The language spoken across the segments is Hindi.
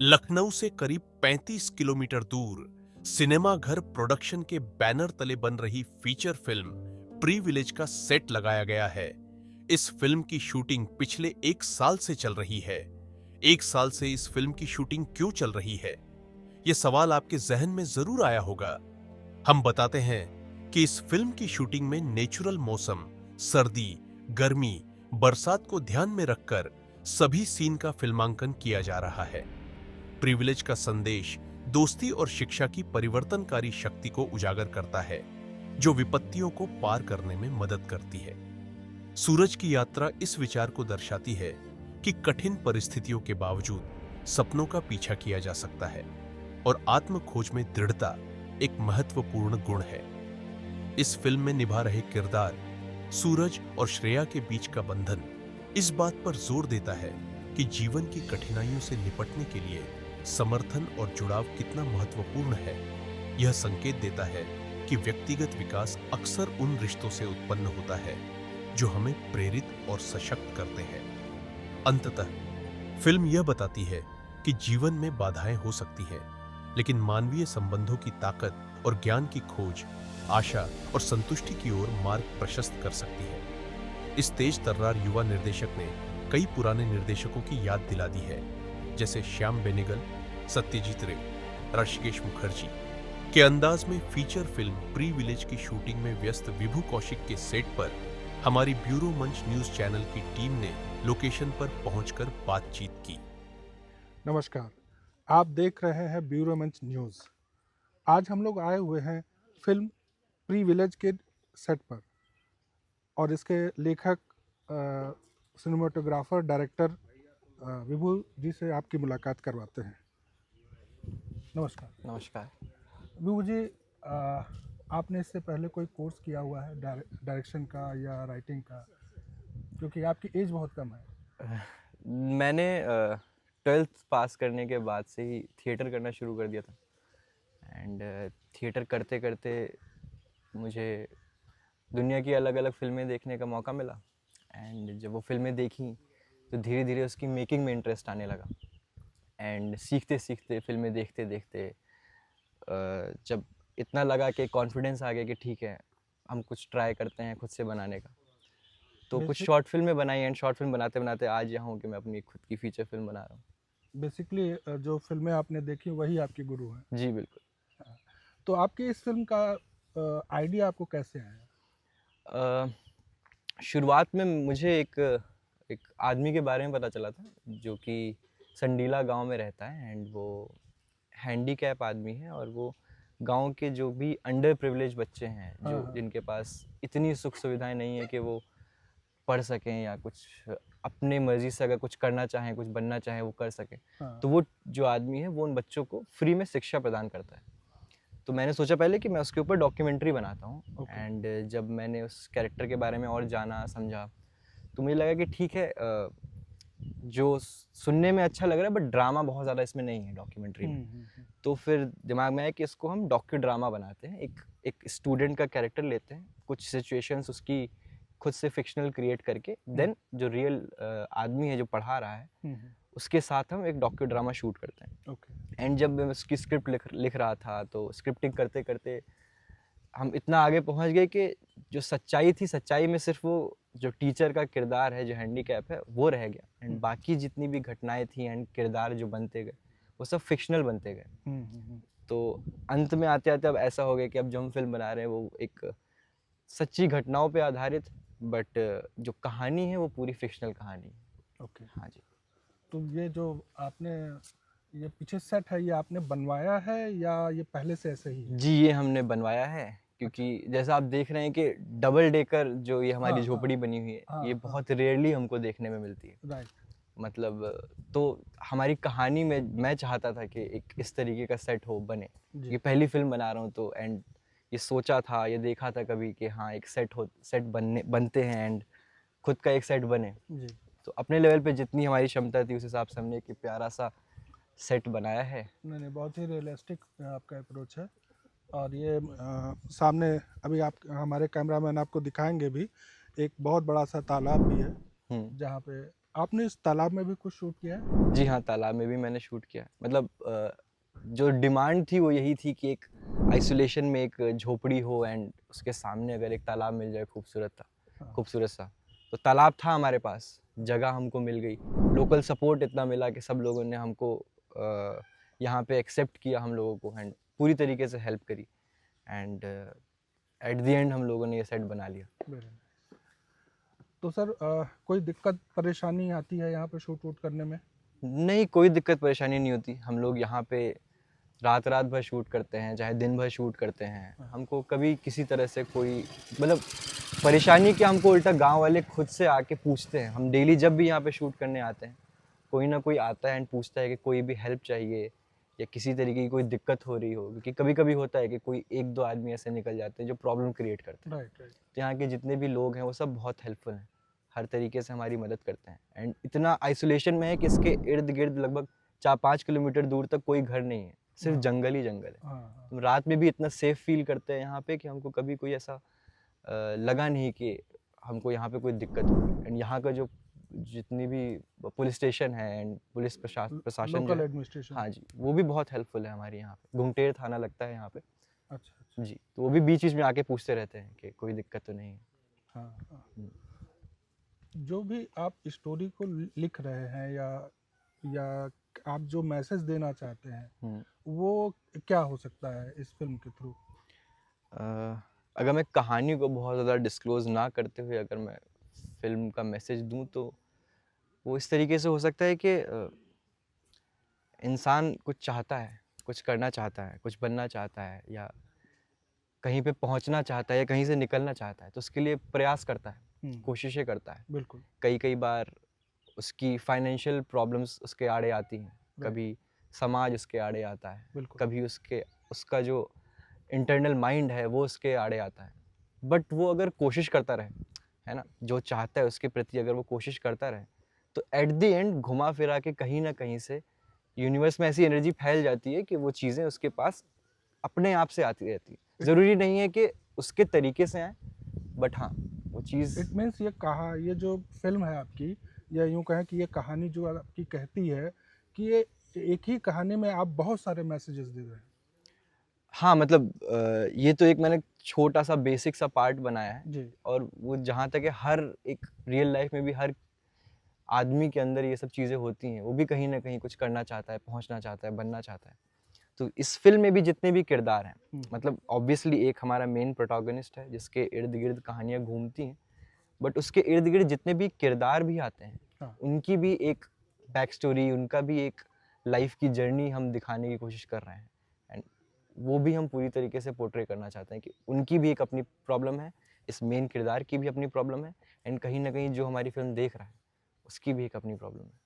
लखनऊ से करीब 35 किलोमीटर दूर सिनेमा घर प्रोडक्शन के बैनर तले बन रही फीचर फिल्म प्रिविलेज का सेट लगाया गया है। इस फिल्म की शूटिंग पिछले 1 साल से चल रही है। 1 साल से इस फिल्म की शूटिंग क्यों चल रही है, यह सवाल आपके जहन में जरूर आया होगा। हम बताते हैं कि इस फिल्म की शूटिंग में नेचुरल मौसम, सर्दी, गर्मी, बरसात को ध्यान में रखकर सभी सीन का फिल्मांकन किया जा रहा है। प्रिविलेज का संदेश दोस्ती और शिक्षा की परिवर्तनकारी शक्ति को उजागर करता है, जो विपत्तियों को पार करने में मदद करती है। सूरज की यात्रा इस विचार को दर्शाती है कि कठिन परिस्थितियों के बावजूद सपनों का पीछा किया जा सकता है और आत्म खोज में दृढ़ता एक महत्वपूर्ण गुण है। इस फिल्म में निभा रहे किरदार सूरज और श्रेया के बीच का बंधन इस बात पर जोर देता है कि जीवन की कठिनाइयों से निपटने के लिए समर्थन और जुड़ाव कितना महत्वपूर्ण है। यह संकेत देता है कि व्यक्तिगत विकास अक्सर उन रिश्तों से उत्पन्न होता है जो हमें प्रेरित और सशक्त करते हैं। अंततः फिल्म यह बताती है कि जीवन में बाधाएं हो सकती हैं, लेकिन मानवीय संबंधों की ताकत और ज्ञान की खोज आशा और संतुष्टि की ओर मार्ग प्रशस्त कर सकती है। इस तेज तर्रार युवा निर्देशक ने कई पुराने निर्देशकों की याद दिला दी है, जैसे श्याम बेनेगल, सत्यजीत रे, ऋषिकेश मुखर्जी के अंदाज में फीचर फिल्म प्रिविलेज की शूटिंग में व्यस्त विभु कौशिक के सेट पर हमारी ब्यूरो मंच न्यूज चैनल की टीम ने लोकेशन पर पहुंचकर बातचीत की। नमस्कार, आप देख रहे हैं ब्यूरो मंच न्यूज़। आज हम लोग आए हुए हैं फिल्म प्रिविलेज के सेट पर और इसके लेखक सिनेमाटोग्राफर डायरेक्टर विभु जी से आपकी मुलाकात करवाते हैं। नमस्कार। नमस्कार। विभु जी, आपने इससे पहले कोई कोर्स किया हुआ है डायरेक्शन का या राइटिंग का, क्योंकि आपकी एज बहुत कम है। मैंने 12th पास करने के बाद से ही थिएटर करना शुरू कर दिया था एंड थिएटर करते करते मुझे दुनिया की अलग अलग फिल्में देखने का मौका मिला एंड जब वो फिल्में देखी तो धीरे धीरे उसकी मेकिंग में इंटरेस्ट आने लगा एंड सीखते सीखते फिल्में देखते देखते जब इतना लगा कि कॉन्फिडेंस आ गया कि ठीक है हम कुछ ट्राई करते हैं खुद से बनाने का, तो कुछ शॉर्ट फिल्में बनाई एंड शॉर्ट फिल्म बनाते बनाते आज यहाँ हूँ कि मैं अपनी खुद की फीचर फिल्म बना रहा हूँ। बेसिकली जो फिल्में आपने देखी वही आपकी गुरु हैं। जी बिल्कुल। तो आपकी इस फिल्म का आइडिया आपको कैसे आया? शुरुआत में मुझे एक आदमी के बारे में पता चला था जो कि संडीला गांव में रहता है एंड वो हैंडीकैप आदमी है और वो गांव के जो भी अंडर प्रिविलेज बच्चे हैं जो जिनके पास इतनी सुख सुविधाएं नहीं है कि वो पढ़ सकें या कुछ अपने मर्जी से अगर कुछ करना चाहें, कुछ बनना चाहें वो कर सकें, तो वो जो आदमी है वो उन बच्चों को फ्री में शिक्षा प्रदान करता है। तो मैंने सोचा पहले कि मैं उसके ऊपर डॉक्यूमेंट्री बनाता हूँ एंड जब मैंने उस कैरेक्टर के बारे में और जाना समझा तो मुझे लगा कि ठीक है, जो सुनने में अच्छा लग रहा है बट ड्रामा बहुत ज़्यादा इसमें नहीं है डॉक्यूमेंट्री में। तो फिर दिमाग में आया कि इसको हम डॉक्यू ड्रामा बनाते हैं। एक स्टूडेंट का कैरेक्टर लेते हैं, कुछ सिचुएशंस उसकी खुद से फिक्शनल क्रिएट करके देन जो रियल आदमी है जो पढ़ा रहा है उसके साथ हम एक डॉक्यू ड्रामा शूट करते हैं। एंड जब मैं उसकी स्क्रिप्ट लिख रहा था तो स्क्रिप्टिंग करते करते हम इतना आगे पहुंच गए कि जो सच्चाई थी, सच्चाई में सिर्फ वो जो टीचर का किरदार है जो हैंडीकैप है वो रह गया एंड बाकी जितनी भी घटनाएं थी एंड किरदार जो बनते गए वो सब फिक्शनल बनते गए। तो अंत में आते आते अब ऐसा हो गया कि अब जो हम फिल्म बना रहे हैं वो एक सच्ची घटनाओं पे आधारित बट जो कहानी है वो पूरी फिक्शनल कहानी है। ओके। हाँ जी। तो ये जो आपने ये पीछे सेट है, ये आपने बनवाया है या ये पहले से ऐसे ही है? जी, ये हमने बनवाया है, क्योंकि जैसा आप देख रहे हैं कि डबल डेकर जो ये हाँ, हमारी हाँ, झोपड़ी बनी हुई है, हाँ, ये हाँ। बहुत रेयरली हमको देखने में मिलती है। राइट। मतलब तो हमारी कहानी में मैं चाहता था कि एक इस तरीके का सेट हो, बने। जी। ये पहली फ़िल्म बना रहा हूँ तो एंड ये सोचा था, ये देखा था कभी कि हाँ, एक सेट बनते हैं एंड खुद का एक सेट बने। जी। तो अपने लेवल पे जितनी हमारी क्षमता थी उस हिसाब से हमने एक प्यारा-सा सेट बनाया है। नहीं, नहीं, बहुत ही रियलिस्टिक आपका अप्रोच है। और ये सामने अभी आप हमारे कैमरामैन आपको दिखाएंगे भी, एक बहुत बड़ा सा तालाब भी है, हुँ। जहाँ पे आपने इस तालाब में भी कुछ शूट किया है? जी हाँ, तालाब में भी मैंने शूट किया है। मतलब जो डिमांड थी वो यही थी कि एक आइसोलेशन में एक झोपड़ी हो एंड उसके सामने अगर एक तालाब मिल जाए हाँ। खूबसूरत सा। तो तालाब था हमारे पास, जगह हमको मिल गई। लोकल सपोर्ट इतना मिला कि सब लोगों ने हमको यहाँ पे एक्सेप्ट किया हम लोगों को एंड पूरी तरीके से हेल्प करी एंड एट द एंड हम लोगों ने ये सेट बना लिया। Very nice। तो सर कोई दिक्कत परेशानी आती है यहाँ पे शूट वूट करने में? नहीं, कोई दिक्कत परेशानी नहीं होती। हम लोग यहाँ पे रात-रात भर शूट करते हैं, चाहे दिन भर शूट करते हैं। हाँ। हमको कभी किसी तरह से कोई मतलब परेशानी क्या, हमको उल्टा गाँव वाले खुद से आके पूछते हैं। हम डेली जब भी यहाँ पे शूट करने आते हैं, कोई ना कोई आता है एंड पूछता है कि कोई भी हेल्प चाहिए या किसी तरीके की कोई दिक्कत हो रही हो। क्योंकि कभी-कभी होता है कि कोई 1-2 आदमी ऐसे निकल जाते हैं जो प्रॉब्लम क्रिएट करते हैं। Right, right. तो यहाँ के जितने भी लोग हैं वो सब बहुत हेल्पफुल हैं, हर तरीके से हमारी मदद करते हैं एंड इतना आइसोलेशन में है कि इसके इर्द-गिर्द लगभग 4-5 किलोमीटर दूर तक कोई घर नहीं है, सिर्फ हाँ। जंगल ही जंगल है। हाँ, हाँ। तो रात में भी इतना सेफ फील करते हैं यहाँ पे कि हमको कभी कोई ऐसा लगा नहीं कि हमको यहाँ पे कोई दिक्कत होगी एंड यहाँ का जो जितनी भी पुलिस स्टेशन है एंड पुलिस प्रशासन जो लोकल है, एडमिनिस्ट्रेशन। हाँ जी, वो भी बहुत हेल्पफुल है हमारे यहाँ पे। घुंगटेर थाना लगता है यहाँ पे। अच्छा, अच्छा। जी, तो वो भी बीच-बीच में आके पूछते रहते हैं कि कोई दिक्कत तो नहीं है। हाँ, हाँ। हुँ। जो भी आप स्टोरी को लिख रहे हैं या आप जो मैसेज देना चाहते हैं, हुँ। वो क्या हो सकता है इस फिल्म के थ्रू? अगर मैं कहानी को बहुत ज़्यादा डिस्क्लोज़ ना करते हुए अगर मैं फ़िल्म का मैसेज दूँ तो वो इस तरीके से हो सकता है कि इंसान कुछ चाहता है, कुछ करना चाहता है, कुछ बनना चाहता है या कहीं पे पहुँचना चाहता है या कहीं से निकलना चाहता है, तो उसके लिए प्रयास करता है, कोशिशें करता है। बिल्कुल। कई-कई बार उसकी फाइनेंशियल प्रॉब्लम्स उसके आड़े आती हैं, राइट। कभी समाज उसके आड़े आता है, बिल्कुल। कभी उसका जो इंटरनल माइंड है वो उसके आड़े आता है। बट वो अगर कोशिश करता रहे, है ना? जो चाहता है उसके प्रति अगर वो कोशिश करता रहे, तो एट द एंड घुमा-फिरा के कहीं न कहीं से यूनिवर्स में ऐसी एनर्जी फैल जाती है कि वो चीज़ें उसके पास अपने आप से आती रहती है। ज़रूरी नहीं है कि उसके तरीके से आएँ, बट हाँ, वो चीज़ इट मीन्स ये जो फिल्म है आपकी, या यूँ कहें कि ये कहानी जो आपकी कहती है कि ये एक ही कहानी में आप बहुत सारे मैसेजेस दे रहे हैं। हाँ, मतलब ये तो एक मैंने छोटा-सा बेसिक सा पार्ट बनाया है जी। और वो जहाँ तक है हर एक रियल लाइफ़ में भी हर आदमी के अंदर ये सब चीज़ें होती हैं। वो भी कहीं न कहीं कुछ करना चाहता है, पहुँचना चाहता है, बनना चाहता है। तो इस फ़िल्म में भी जितने भी किरदार हैं, मतलब ऑब्वियसली एक हमारा मेन प्रोटैगनिस्ट है जिसके इर्द-गिर्द कहानियाँ घूमती हैं। बट उसके इर्द-गिर्द जितने भी किरदार भी आते हैं, हाँ। उनकी भी एक बैक स्टोरी, उनका भी एक लाइफ़ की जर्नी हम दिखाने की कोशिश कर रहे हैं एंड वो भी हम पूरी तरीके से पोर्ट्रे करना चाहते हैं कि उनकी भी एक अपनी प्रॉब्लम है, इस मेन किरदार की भी अपनी प्रॉब्लम है एंड कहीं न कहीं जो हमारी फ़िल्म देख रहा है, उसकी भी एक अपनी प्रॉब्लम है।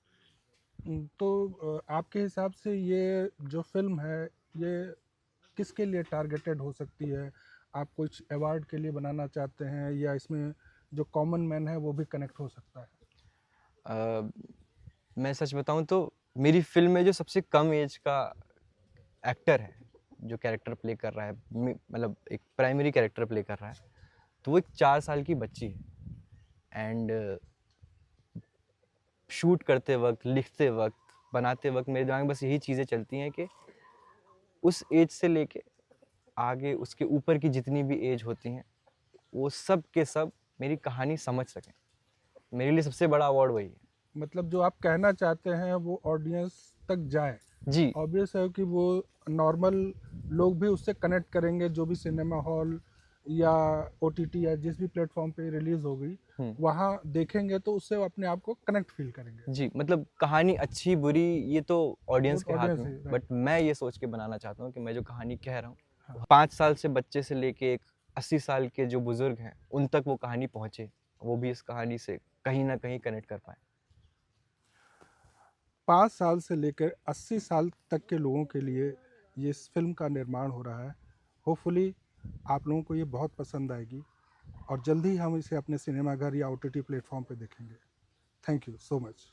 तो आपके हिसाब से ये जो फिल्म है, ये किसके लिए टारगेटेड हो सकती है? आप कुछ अवार्ड के लिए बनाना चाहते हैं, या इसमें जो कॉमन मैन है वो भी कनेक्ट हो सकता है? अ, मैं सच बताऊँ तो मेरी फ़िल्म में जो सबसे कम एज का एक्टर है, जो कैरेक्टर प्ले कर रहा है, मतलब एक प्राइमरी कैरेक्टर प्ले कर रहा है, तो वो एक 4 साल की बच्ची है एंड शूट करते वक़्त, लिखते वक़्त, बनाते वक़्त मेरे दिमाग में बस यही चीज़ें चलती हैं कि उस एज से लेके आगे उसके ऊपर की जितनी भी एज होती हैं, वो सब के सब मेरी कहानी समझ सकें। मेरे लिए सबसे बड़ा अवार्ड वही है। मतलब जो आप कहना चाहते हैं वो ऑडियंस तक जाए। जी, ऑब्वियस है कि वो नॉर्मल लोग भी उससे कनेक्ट करेंगे, जो भी सिनेमा हॉल या OTT या जिस भी प्लेटफॉर्म पे रिलीज होगी वहाँ देखेंगे तो उससे वो अपने आप को कनेक्ट फील करेंगे। जी, मतलब कहानी अच्छी बुरी ये तो ऑडियंस के हाथ audience में है, है, बट मैं ये सोच के बनाना चाहता हूँ कि मैं जो कहानी कह रहा हूँ हाँ। 5 साल से बच्चे से लेके एक 80 साल के जो बुजुर्ग हैं उन तक वो कहानी पहुँचे, वो भी इस कहानी से कहीं ना कहीं कनेक्ट कर पाए। 5 साल से लेकर 80 साल तक के लोगों के लिए ये इस फिल्म का निर्माण हो रहा है। होपफुली आप लोगों को ये बहुत पसंद आएगी और जल्दी ही हम इसे अपने सिनेमाघर या OTT प्लेटफॉर्म पे देखेंगे। Thank you so much.